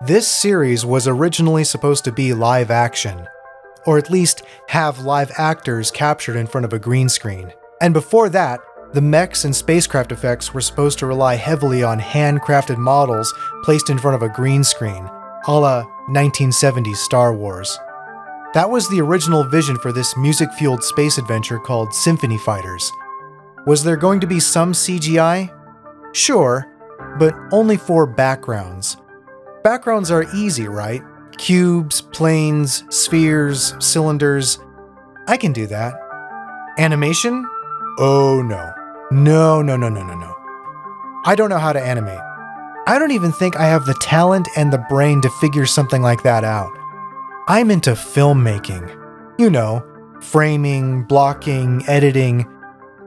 This series was originally supposed to be live action, or at least have live actors captured in front of a green screen. And before that, the mechs and spacecraft effects were supposed to rely heavily on handcrafted models placed in front of a green screen, a la 1970s Star Wars. That was the original vision for this music-fueled space adventure called Symphony Fighters. Was there going to be some CGI? Sure, but only for backgrounds. Backgrounds are easy, right? Cubes, planes, spheres, cylinders. I can do that. Animation? Oh no. No. I don't know how to animate. I don't even think I have the talent and the brain to figure something like that out. I'm into filmmaking. You know, framing, blocking, editing.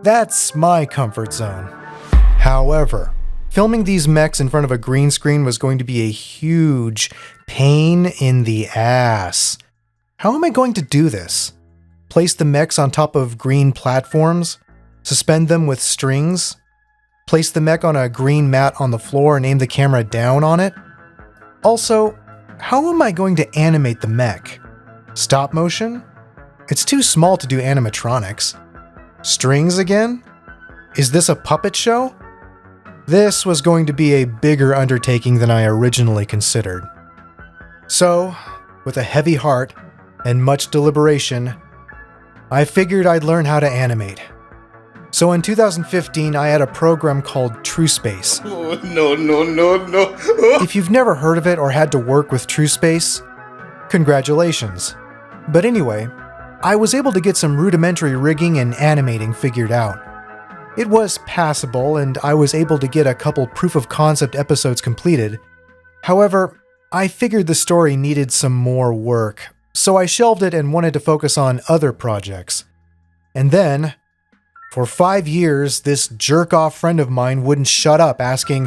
That's my comfort zone. However, filming these mechs in front of a green screen was going to be a huge pain in the ass. How am I going to do this? Place the mechs on top of green platforms? Suspend them with strings? Place the mech on a green mat on the floor and aim the camera down on it? Also, how am I going to animate the mech? Stop motion? It's too small to do animatronics. Strings again? Is this a puppet show? This was going to be a bigger undertaking than I originally considered. So, with a heavy heart and much deliberation, I figured I'd learn how to animate. So in 2015, I had a program called TrueSpace. Oh, no. If you've never heard of it or had to work with TrueSpace, congratulations. But anyway, I was able to get some rudimentary rigging and animating figured out. It was passable, and I was able to get a couple proof-of-concept episodes completed. However, I figured the story needed some more work, so I shelved it and wanted to focus on other projects. And then, for 5 years, this jerk-off friend of mine wouldn't shut up asking,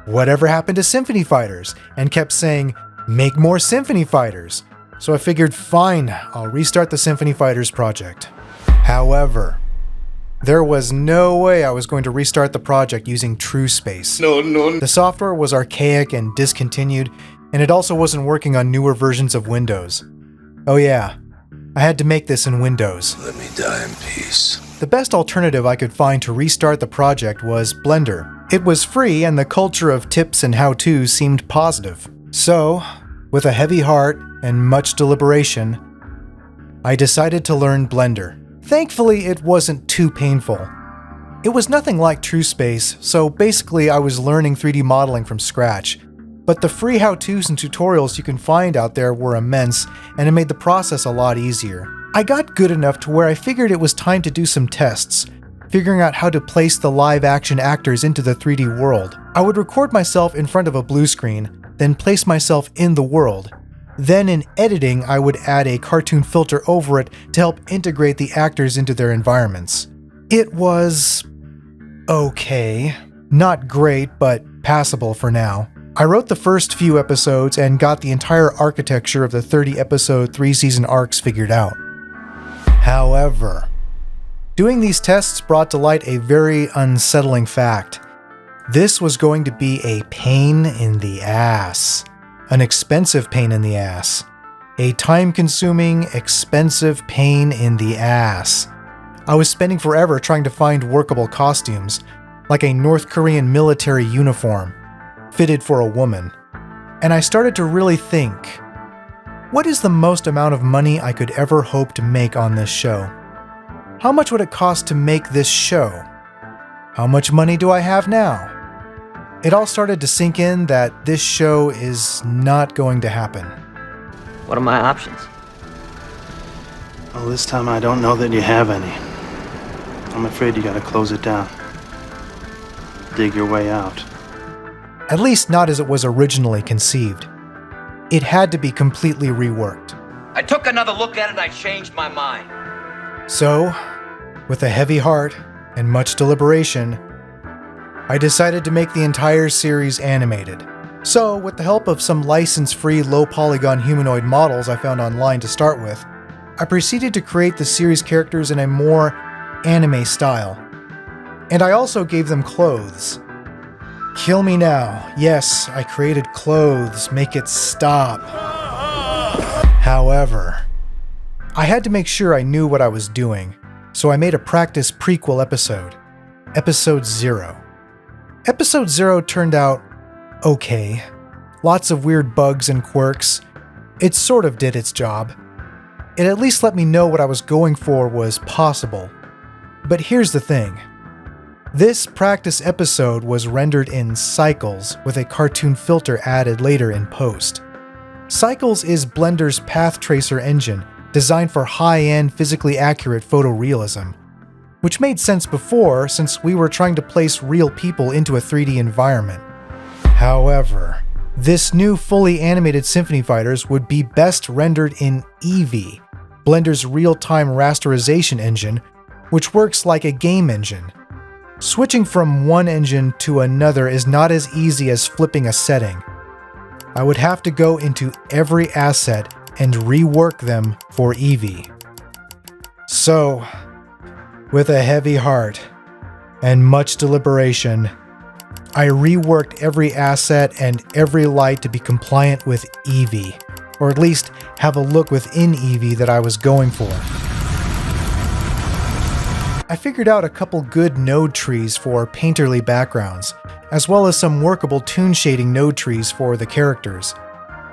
"Whatever happened to Symphony Fighters?" and kept saying, "Make more Symphony Fighters." So I figured, fine, I'll restart the Symphony Fighters project. However, there was no way I was going to restart the project using TrueSpace. No. The software was archaic and discontinued, and it also wasn't working on newer versions of Windows. Oh yeah, I had to make this in Windows. Let me die in peace. The best alternative I could find to restart the project was Blender. It was free, and the culture of tips and how-tos seemed positive. So, with a heavy heart and much deliberation, I decided to learn Blender. Thankfully, it wasn't too painful. It was nothing like TrueSpace, so basically I was learning 3D modeling from scratch. But the free how-tos and tutorials you can find out there were immense, and it made the process a lot easier. I got good enough to where I figured it was time to do some tests, figuring out how to place the live-action actors into the 3D world. I would record myself in front of a blue screen, then place myself in the world. Then in editing, I would add a cartoon filter over it to help integrate the actors into their environments. It was okay. Not great, but passable for now. I wrote the first few episodes and got the entire architecture of the 30-episode, 3-season arcs figured out. However, doing these tests brought to light a very unsettling fact. This was going to be a pain in the ass. An expensive pain in the ass. A time-consuming, expensive pain in the ass. I was spending forever trying to find workable costumes, like a North Korean military uniform, fitted for a woman. And I started to really think, what is the most amount of money I could ever hope to make on this show? How much would it cost to make this show? How much money do I have now? It all started to sink in that this show is not going to happen. What are my options? Well, this time I don't know that you have any. I'm afraid you gotta close it down. Dig your way out. At least not as it was originally conceived. It had to be completely reworked. I took another look at it and I changed my mind. So, with a heavy heart and much deliberation, I decided to make the entire series animated. So, with the help of some license-free low-polygon humanoid models I found online to start with, I proceeded to create the series characters in a more anime style. And I also gave them clothes. Kill me now. Yes, I created clothes. Make it stop. However, I had to make sure I knew what I was doing, so I made a practice prequel episode. Episode 0. Episode 0 turned out okay. Lots of weird bugs and quirks. It sort of did its job. It at least let me know what I was going for was possible. But here's the thing. This practice episode was rendered in Cycles with a cartoon filter added later in post. Cycles is Blender's path tracer engine designed for high-end, physically accurate photorealism, which made sense before since we were trying to place real people into a 3D environment. However, this new fully animated Symphony Fighters would be best rendered in Eevee, Blender's real-time rasterization engine, which works like a game engine. Switching from one engine to another is not as easy as flipping a setting. I would have to go into every asset and rework them for Eevee. So, with a heavy heart and much deliberation, I reworked every asset and every light to be compliant with Eevee, or at least have a look within Eevee that I was going for. I figured out a couple good node trees for painterly backgrounds, as well as some workable toon shading node trees for the characters.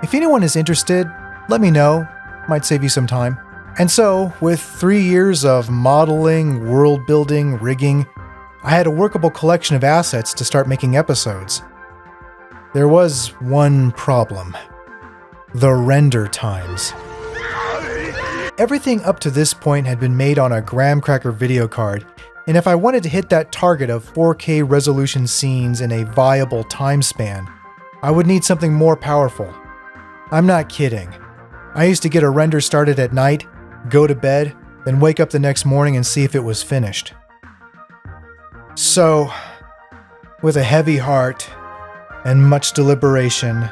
If anyone is interested, let me know, might save you some time. And so, with 3 years of modeling, world building, rigging, I had a workable collection of assets to start making episodes. There was one problem. The render times. Everything up to this point had been made on a graham cracker video card, and if I wanted to hit that target of 4K resolution scenes in a viable time span, I would need something more powerful. I'm not kidding. I used to get a render started at night, go to bed, then wake up the next morning and see if it was finished. So, with a heavy heart and much deliberation,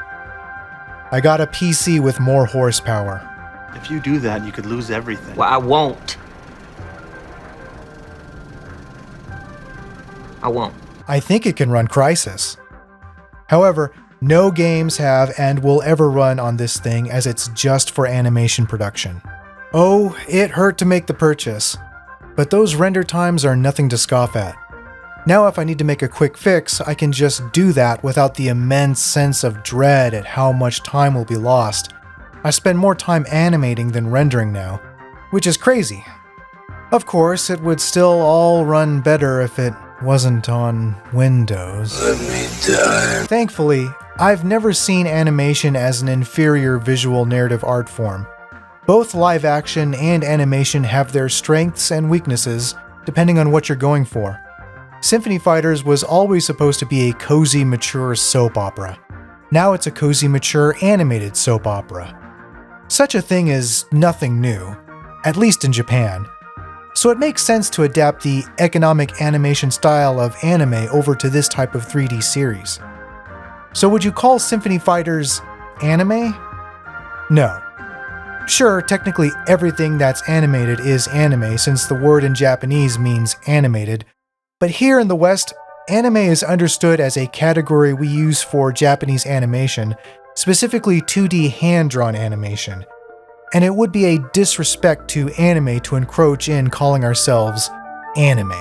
I got a PC with more horsepower. If you do that, you could lose everything. Well, I won't. I won't. I think it can run Crysis. However, no games have and will ever run on this thing as it's just for animation production. Oh, it hurt to make the purchase, but those render times are nothing to scoff at. Now if I need to make a quick fix, I can just do that without the immense sense of dread at how much time will be lost. I spend more time animating than rendering now, which is crazy. Of course, it would still all run better if it wasn't on Windows. Let me die. Thankfully, I've never seen animation as an inferior visual narrative art form. Both live action and animation have their strengths and weaknesses, depending on what you're going for. Symphony Fighters was always supposed to be a cozy, mature soap opera. Now it's a cozy, mature animated soap opera. Such a thing is nothing new, at least in Japan. So it makes sense to adapt the economic animation style of anime over to this type of 3D series. So would you call Symphony Fighters anime? No. Sure, technically everything that's animated is anime since the word in Japanese means animated, but here in the West, anime is understood as a category we use for Japanese animation, specifically 2D hand-drawn animation, and it would be a disrespect to anime to encroach in calling ourselves anime.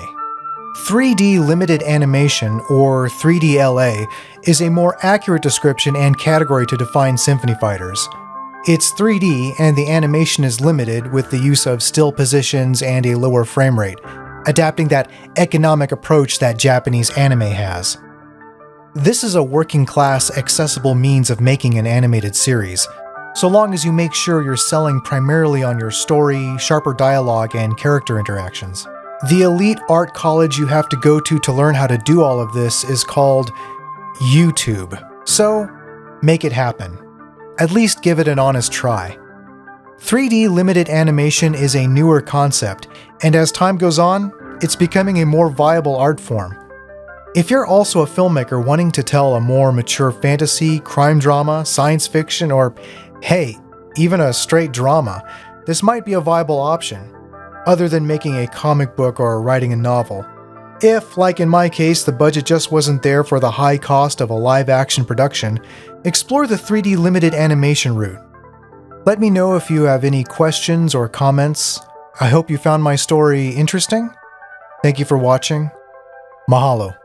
3D limited animation, or 3DLA, is a more accurate description and category to define Symphony Fighters. It's 3D and the animation is limited with the use of still positions and a lower frame rate, adapting that economic approach that Japanese anime has. This is a working-class, accessible means of making an animated series, so long as you make sure you're selling primarily on your story, sharper dialogue, and character interactions. The elite art college you have to go to learn how to do all of this is called YouTube, so make it happen. At least give it an honest try. 3D limited animation is a newer concept, and as time goes on, it's becoming a more viable art form. If you're also a filmmaker wanting to tell a more mature fantasy, crime drama, science fiction, or hey, even a straight drama, this might be a viable option, other than making a comic book or writing a novel. If, like in my case, the budget just wasn't there for the high cost of a live-action production, explore the 3D limited animation route. Let me know if you have any questions or comments. I hope you found my story interesting. Thank you for watching. Mahalo.